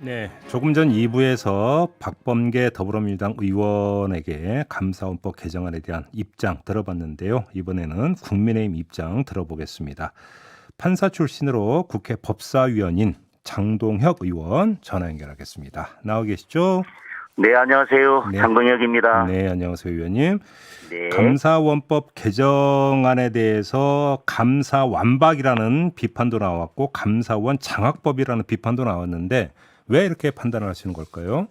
네, 조금 전 2부에서 박범계 더불어민주당 의원에게 감사원법 개정안에 대한 입장 들어봤는데요. 이번에는 국민의힘 입장 들어보겠습니다. 판사 출신으로 국회 법사위원인 장동혁 의원 전화 연결하겠습니다. 나와 계시죠? 네, 안녕하세요. 네. 장동혁입니다. 네, 안녕하세요, 의원님. 네. 감사원법 개정안에 대해서 감사완박이라는 비판도 나왔고 감사원 장악법이라는 비판도 나왔는데 왜 이렇게 판단을 하시는 걸까요?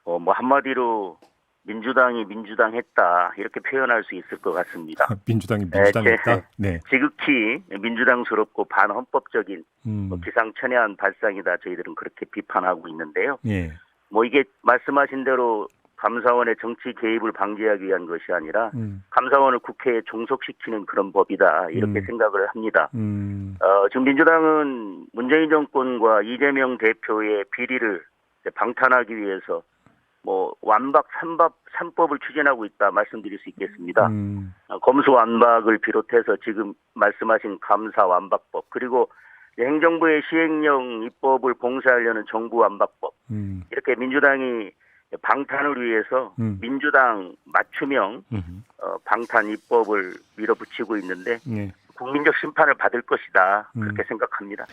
뭐 한마디로 민주당이 민주당 했다 이렇게 표현할 수 있을 것 같습니다. 민주당이 민주당이었다. 네. 지극히 민주당스럽고 반헌법적인 음. 기상천외한 발상이다. 저희들은 그렇게 비판하고 있는데요. 예. 뭐 이게 말씀하신 대로 감사원의 정치 개입을 방지하기 위한 것이 아니라 감사원을 국회에 종속시키는 그런 법이다 이렇게 생각을 합니다. 지금 민주당은 문재인 정권과 이재명 대표의 비리를 방탄하기 위해서 뭐 완박 3법을 추진하고 있다 말씀드릴 수 있겠습니다. 검수완박을 비롯해서 지금 말씀하신 감사완박법 그리고 행정부의 시행령 입법을 봉쇄하려는 정부완박법 이렇게 민주당이 방탄을 위해서 민주당 맞춤형 방탄 입법을 밀어붙이고 있는데 네. 국민적 심판을 받을 것이다 그렇게 생각합니다.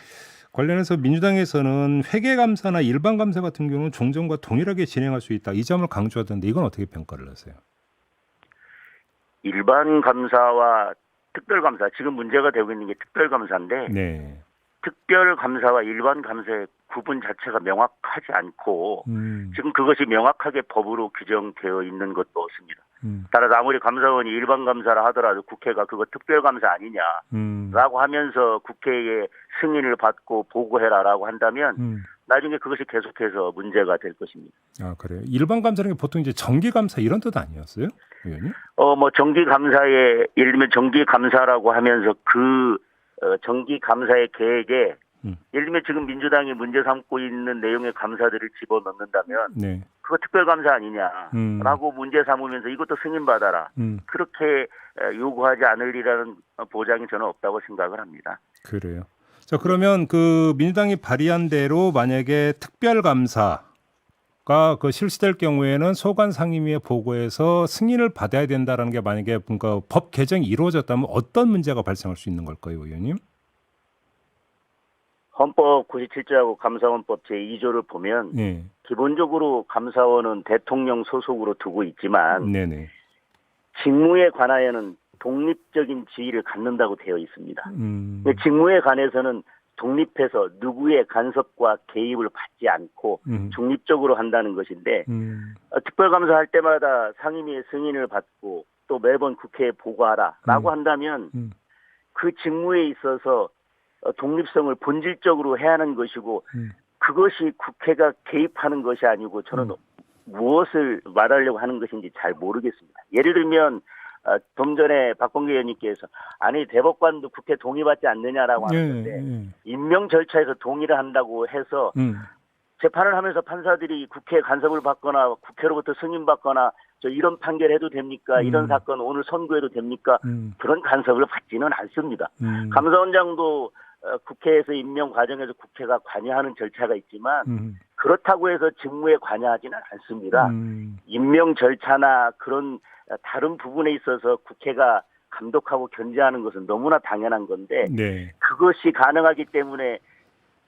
관련해서 민주당에서는 회계감사나 일반감사 같은 경우는 종전과 동일하게 진행할 수 있다. 이 점을 강조하던데 이건 어떻게 평가를 하세요? 일반 감사와 특별감사 지금 문제가 되고 있는 게 특별감사인데 네. 특별감사와 일반 감사의 구분 자체가 명확하지 않고 지금 그것이 명확하게 법으로 규정되어 있는 것도 없습니다. 따라서 아무리 감사원이 일반 감사라 하더라도 국회가 그거 특별감사 아니냐라고 하면서 국회의 승인을 받고 보고해라라고 한다면 나중에 그것이 계속해서 문제가 될 것입니다. 아, 그래요? 일반 감사는 보통 이제 정기 감사 이런 뜻 아니었어요, 의원님? 뭐 정기 감사에 예를 들면 정기 감사라고 하면서 그 정기 감사의 계획에 예를 들면 지금 민주당이 문제 삼고 있는 내용의 감사들을 집어넣는다면 네. 그거 특별감사 아니냐라고 문제 삼으면서 이것도 승인받아라. 그렇게 요구하지 않으리라는 보장이 저는 없다고 생각을 합니다. 그래요. 자, 그러면 그 민주당이 발의한 대로 만약에 특별감사가 그 실시될 경우에는 소관 상임위에 보고해서 승인을 받아야 된다라는 게 만약에 뭔가 법 개정이 이루어졌다면 어떤 문제가 발생할 수 있는 걸까요, 의원님? 헌법 97조하고 감사원법 제2조를 보면 네. 기본적으로 감사원은 대통령 소속으로 두고 있지만 네네. 직무에 관하여는 독립적인 지위를 갖는다고 되어 있습니다. 직무에 관해서는 독립해서 누구의 간섭과 개입을 받지 않고 중립적으로 한다는 것인데 특별감사할 때마다 상임위의 승인을 받고 또 매번 국회에 보고하라라고 한다면 그 직무에 있어서 독립성을 본질적으로 해야 하는 것이고 그것이 국회가 개입하는 것이 아니고 저는 무엇을 말하려고 하는 것인지 잘 모르겠습니다. 예를 들면 좀 전에 박범계 의원님께서 아니 대법관도 국회 동의받지 않느냐라고 하는데 임명 절차에서 동의를 한다고 해서 재판을 하면서 판사들이 국회 간섭을 받거나 국회로부터 승인받거나 저 이런 판결해도 됩니까? 이런 사건 오늘 선고해도 됩니까? 그런 간섭을 받지는 않습니다. 감사원장도 국회에서 임명 과정에서 국회가 관여하는 절차가 있지만 그렇다고 해서 직무에 관여하지는 않습니다. 임명 절차나 그런 다른 부분에 있어서 국회가 감독하고 견제하는 것은 너무나 당연한 건데 네. 그것이 가능하기 때문에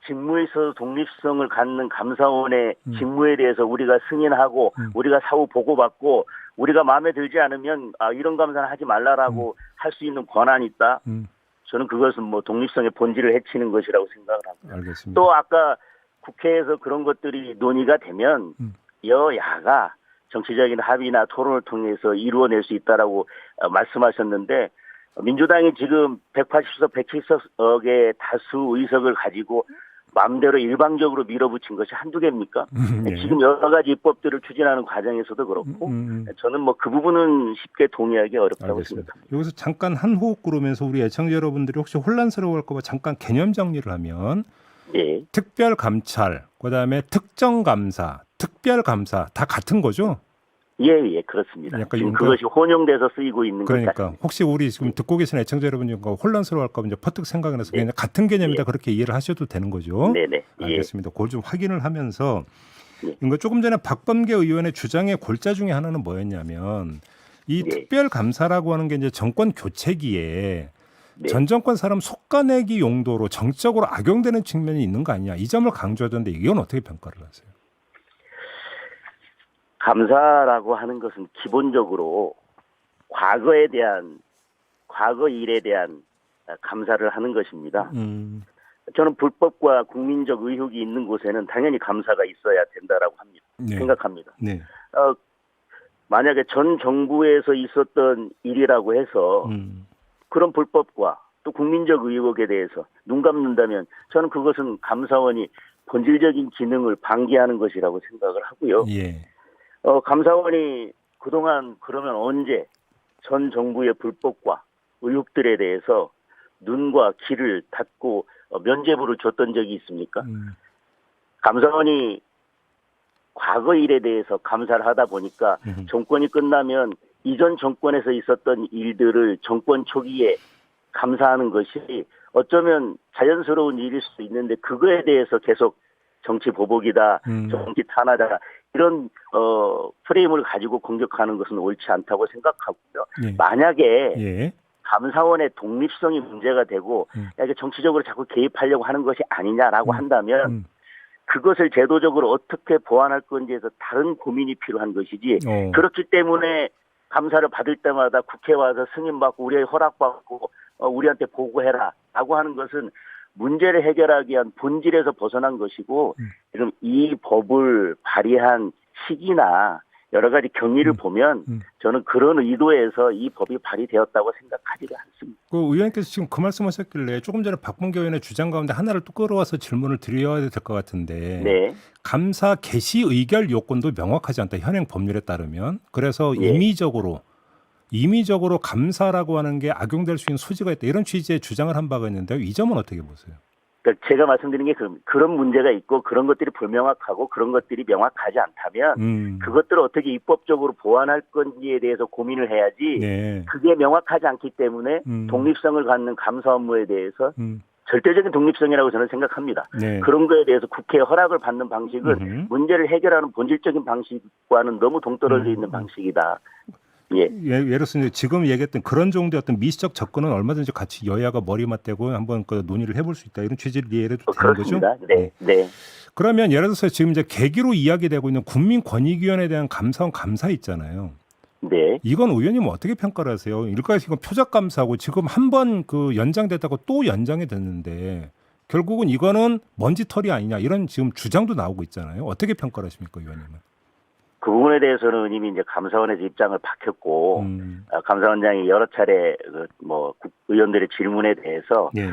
직무에 있어서 독립성을 갖는 감사원의 직무에 대해서 우리가 승인하고 우리가 사후 보고받고 우리가 마음에 들지 않으면 이런 감사는 하지 말라라고 할 수 있는 권한이 있다. 저는 그것은 뭐 독립성의 본질을 해치는 것이라고 생각을 합니다. 알겠습니다. 또 아까 국회에서 그런 것들이 논의가 되면 여야가 정치적인 합의나 토론을 통해서 이루어낼 수 있다라고 말씀하셨는데 민주당이 지금 180석, 107석의 다수 의석을 가지고 마음대로 일방적으로 밀어붙인 것이 한두 개입니까? 네. 지금 여러 가지 입법들을 추진하는 과정에서도 그렇고 저는 뭐 그 부분은 쉽게 동의하기 어렵다고 알겠습니다. 생각합니다. 여기서 잠깐 한 호흡 구르면서 우리 애청자 여러분들이 혹시 혼란스러워할까 봐 잠깐 개념 정리를 하면 예. 특별 감찰, 그다음에 특정 감사, 특별 감사 다 같은 거죠? 예, 그렇습니다. 약간 지금 그것이 혼용돼서 쓰이고 있는 것 그러니까 같습니다. 혹시 우리 지금 듣고 계신 애청자 여러분 중에 혼란스러워할까 봐 이제 퍼뜩 생각이 나서 네. 그냥 같은 개념이다 예. 그렇게 이해를 하셔도 되는 거죠. 네네. 예. 알겠습니다. 그걸 좀 확인을 하면서 예. 이거 조금 전에 박범계 의원의 주장의 골자 중에 하나는 뭐였냐면 이 예. 특별감사라고 하는 게 이제 정권 교체기에 네. 전 정권 사람 속가내기 용도로 정적으로 악용되는 측면이 있는 거 아니냐 이 점을 강조하던데 이건 어떻게 평가를 하세요? 감사라고 하는 것은 기본적으로 과거 일에 대한 감사를 하는 것입니다. 저는 불법과 국민적 의혹이 있는 곳에는 당연히 감사가 있어야 된다라고 합니다. 네. 생각합니다. 네. 만약에 전 정부에서 있었던 일이라고 해서 그런 불법과 또 국민적 의혹에 대해서 눈 감는다면 저는 그것은 감사원이 본질적인 기능을 방기하는 것이라고 생각을 하고요. 예. 감사원이 그동안 그러면 언제 전 정부의 불법과 의혹들에 대해서 눈과 귀를 닫고 면죄부를 줬던 적이 있습니까? 감사원이 과거 일에 대해서 감사를 하다 보니까 정권이 끝나면 이전 정권에서 있었던 일들을 정권 초기에 감사하는 것이 어쩌면 자연스러운 일일 수도 있는데 그거에 대해서 계속 정치 보복이다, 정치 탄압이다 이런 프레임을 가지고 공격하는 것은 옳지 않다고 생각하고요. 예. 만약에 예. 감사원의 독립성이 문제가 되고 이게 정치적으로 자꾸 개입하려고 하는 것이 아니냐라고 한다면 그것을 제도적으로 어떻게 보완할 건지에서 다른 고민이 필요한 것이지 그렇기 때문에 감사를 받을 때마다 국회 와서 승인받고 우리의 허락받고 우리한테 보고해라 라고 하는 것은 문제를 해결하기 위한 본질에서 벗어난 것이고 지금 이 법을 발의한 시기나 여러 가지 경위를 보면 저는 그런 의도에서 이 법이 발의되었다고 생각하지가 않습니다. 그 의원님께서 지금 그 말씀하셨길래 조금 전에 박범계 의원의 주장 가운데 하나를 또 끌어와서 질문을 드려야 될 것 같은데 네. 감사 개시 의결 요건도 명확하지 않다. 현행 법률에 따르면. 그래서 예. 임의적으로 감사라고 하는 게 악용될 수 있는 소지가 있다. 이런 취지의 주장을 한 바가 있는데요. 이 점은 어떻게 보세요? 그러니까 제가 말씀드린 게 그런 문제가 있고 그런 것들이 불명확하고 그런 것들이 명확하지 않다면 그것들을 어떻게 입법적으로 보완할 건지에 대해서 고민을 해야지 네. 그게 명확하지 않기 때문에 독립성을 갖는 감사 업무에 대해서 절대적인 독립성이라고 저는 생각합니다. 네. 그런 거에 대해서 국회의 허락을 받는 방식은 문제를 해결하는 본질적인 방식과는 너무 동떨어져 있는 방식이다. 예. 예를 들어서 지금 얘기했던 그런 정도의 어떤 미시적 접근은 얼마든지 같이 여야가 머리 맞대고 한번 그 논의를 해볼 수 있다. 이런 취지를 이해해도 되는 거죠? 그렇습니다. 네. 네. 그러면 예를 들어서 지금 이제 계기로 이야기되고 있는 국민권익위원회에 대한 감사원 감사 있잖아요. 네. 이건 의원님은 어떻게 평가를 하세요? 일까지 지금 표적 감사하고 지금 한 번 그 연장됐다고 또 연장이 됐는데 결국은 이거는 먼지털이 아니냐 이런 지금 주장도 나오고 있잖아요. 어떻게 평가를 하십니까, 의원님은? 그 부분에 대해서는 이미 이제 감사원에서 입장을 밝혔고 감사원장이 여러 차례 의원들의 질문에 대해서 예.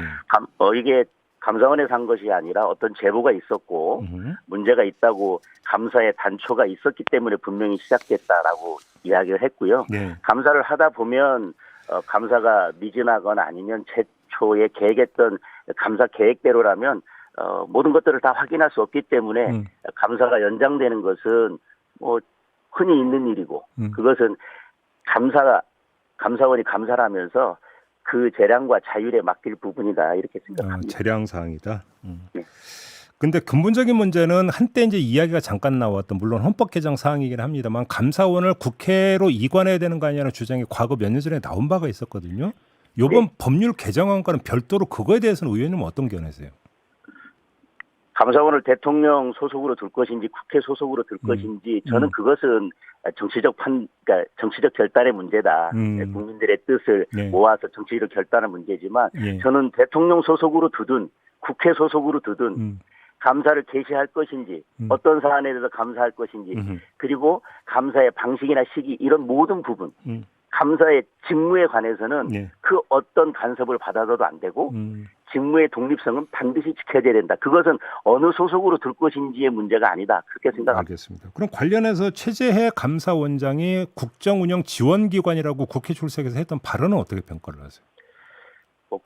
이게 감사원에서 한 것이 아니라 어떤 제보가 있었고 문제가 있다고 감사의 단초가 있었기 때문에 분명히 시작됐다라고 이야기를 했고요. 예. 감사를 하다 보면 감사가 미진하거나 아니면 최초에 계획했던 감사 계획대로라면 모든 것들을 다 확인할 수 없기 때문에 감사가 연장되는 것은 흔히 있는 일이고 그것은 감사원이 감사를 하면서 그 재량과 자율에 맡길 부분이다 이렇게 생각합니다. 재량 사항이다. 네. 근데 근본적인 문제는 한때 이제 이야기가 잠깐 나왔던 물론 헌법 개정 사항이긴 합니다만 감사원을 국회로 이관해야 되는 거 아니냐는 주장이 과거 몇 년 전에 나온 바가 있었거든요. 이번 법률 개정안과는 별도로 그거에 대해서는 의원님은 어떤 견해세요? 감사원을 대통령 소속으로 둘 것인지 국회 소속으로 둘 것인지 저는 그것은 그러니까 정치적 결단의 문제다. 국민들의 뜻을 모아서 정치적 결단의 문제지만 저는 대통령 소속으로 두든 국회 소속으로 두든 감사를 개시할 것인지 어떤 사안에 대해서 감사할 것인지 그리고 감사의 방식이나 시기 이런 모든 부분 감사의 직무에 관해서는 그 어떤 간섭을 받아서도 안 되고 직무의 독립성은 반드시 지켜져야 된다. 그것은 어느 소속으로 둘 것인지의 문제가 아니다. 그렇게 생각합니다. 알겠습니다. 그럼 관련해서 최재해 감사원장이 국정운영지원기관이라고 국회 출석에서 했던 발언은 어떻게 평가를 하세요?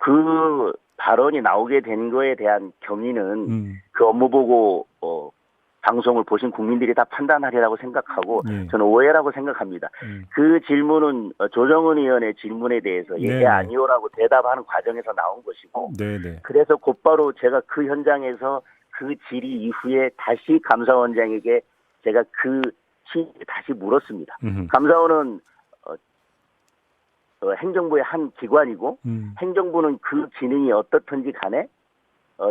그 발언이 나오게 된 거에 대한 경위는 그 업무보고 방송을 보신 국민들이 다 판단하리라고 생각하고 네. 저는 오해라고 생각합니다. 그 질문은 조정은 의원의 질문에 대해서 네. 예 아니오라고 대답하는 과정에서 나온 것이고 네. 그래서 곧바로 제가 그 현장에서 그 질의 이후에 다시 감사원장에게 제가 그 질의를 다시 물었습니다. 감사원은 행정부의 한 기관이고 행정부는 그 기능이 어떻든지 간에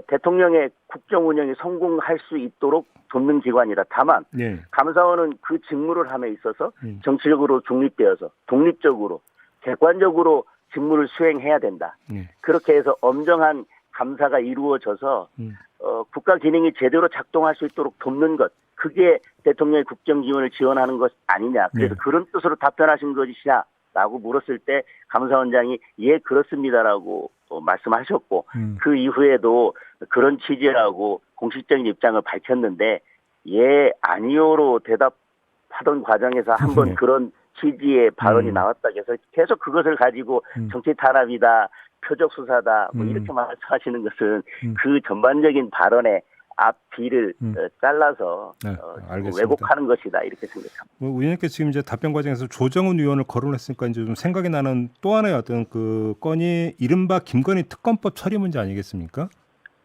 대통령의 국정 운영이 성공할 수 있도록 돕는 기관이다. 다만 네. 감사원은 그 직무를 함에 있어서 정치적으로 중립되어서 독립적으로 객관적으로 직무를 수행해야 된다. 그렇게 해서 엄정한 감사가 이루어져서 국가 기능이 제대로 작동할 수 있도록 돕는 것. 그게 대통령의 국정 기원을 지원하는 것 아니냐. 그래서 그런 뜻으로 답변하신 것이냐. 라고 물었을 때 감사원장이 예 그렇습니다라고 말씀하셨고 그 이후에도 그런 취지라고 공식적인 입장을 밝혔는데 예 아니요로 대답하던 과정에서 한번 그런 취지의 발언이 나왔다 해서 계속 그것을 가지고 정치 탄압이다 표적 수사다 뭐 이렇게 말씀하시는 것은 그 전반적인 발언의 앞뒤를 잘라서 왜곡하는 것이다 이렇게 생각합니다. 의원님께 지금 이제 답변 과정에서 조정은 의원을 거론했으니까 이제 좀 생각이 나는 또 하나의 어떤 그 건이 이른바 김건희 특검법 처리 문제 아니겠습니까?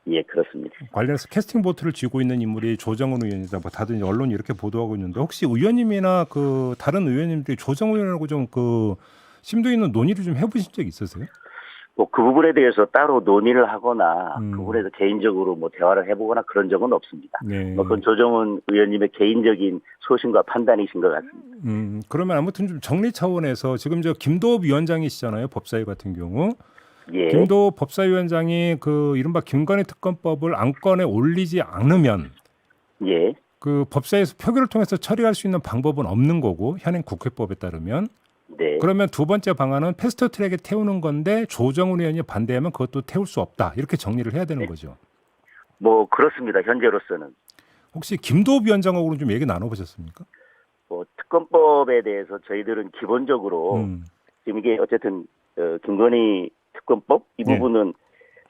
예, 그렇습니다. 관련해서 캐스팅 보트를 쥐고 있는 인물이 조정은 의원이다. 뭐 다들 이제 언론이 이렇게 보도하고 있는데 혹시 의원님이나 그 다른 의원님들이 조정은 의원하고 좀 그 심도 있는 논의를 좀 해보신 적 있으세요? 뭐 그 부분에 대해서 따로 논의를 하거나 그 부분에 대해서 개인적으로 뭐 대화를 해보거나 그런 적은 없습니다. 네. 뭐 그건 조정은 의원님의 개인적인 소신과 판단이신 것 같습니다. 그러면 아무튼 좀 정리 차원에서 지금 저 김도읍 위원장이시잖아요. 법사위 같은 경우. 예. 김도읍 법사위원장이 그 이른바 김건희 특검법을 안건에 올리지 않으면 예. 그 법사위에서 표결을 통해서 처리할 수 있는 방법은 없는 거고 현행 국회법에 따르면 네. 그러면 두 번째 방안은 패스트트랙에 태우는 건데 조정은 의원이 반대하면 그것도 태울 수 없다. 이렇게 정리를 해야 되는 거죠. 뭐 그렇습니다. 현재로서는. 혹시 김도읍 위원장하고는 좀 얘기 나눠보셨습니까? 뭐 특검법에 대해서 저희들은 기본적으로 지금 이게 어쨌든 김건희 특검법 이 부분은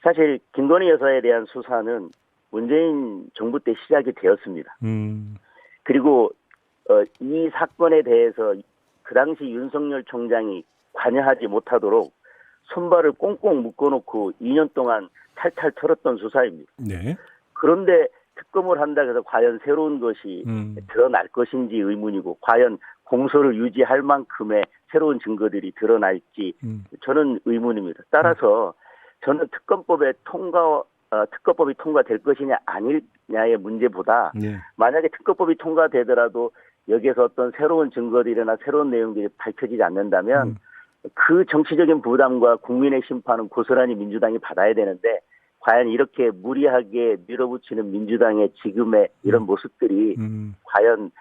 사실 김건희 여사에 대한 수사는 문재인 정부 때 시작이 되었습니다. 그리고 이 사건에 대해서 그 당시 윤석열 총장이 관여하지 못하도록 손발을 꽁꽁 묶어놓고 2년 동안 탈탈 털었던 수사입니다. 네. 그런데 특검을 한다 해서 과연 새로운 것이 드러날 것인지 의문이고 과연 공소를 유지할 만큼의 새로운 증거들이 드러날지 저는 의문입니다. 따라서 저는 특검법이 통과될 것이냐 아니냐의 문제보다 만약에 특검법이 통과되더라도 여기에서 어떤 새로운 증거들이나 새로운 내용들이 밝혀지지 않는다면 그 정치적인 부담과 국민의 심판은 고스란히 민주당이 받아야 되는데 과연 이렇게 무리하게 밀어붙이는 민주당의 지금의 이런 모습들이 과연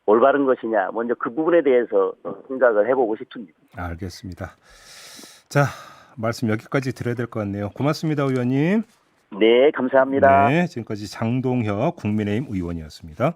올바른 것이냐 먼저 그 부분에 대해서 생각을 해보고 싶습니다. 알겠습니다. 자, 말씀 여기까지 드려야 될 것 같네요. 고맙습니다, 의원님. 네, 감사합니다. 네, 지금까지 장동혁 국민의힘 의원이었습니다.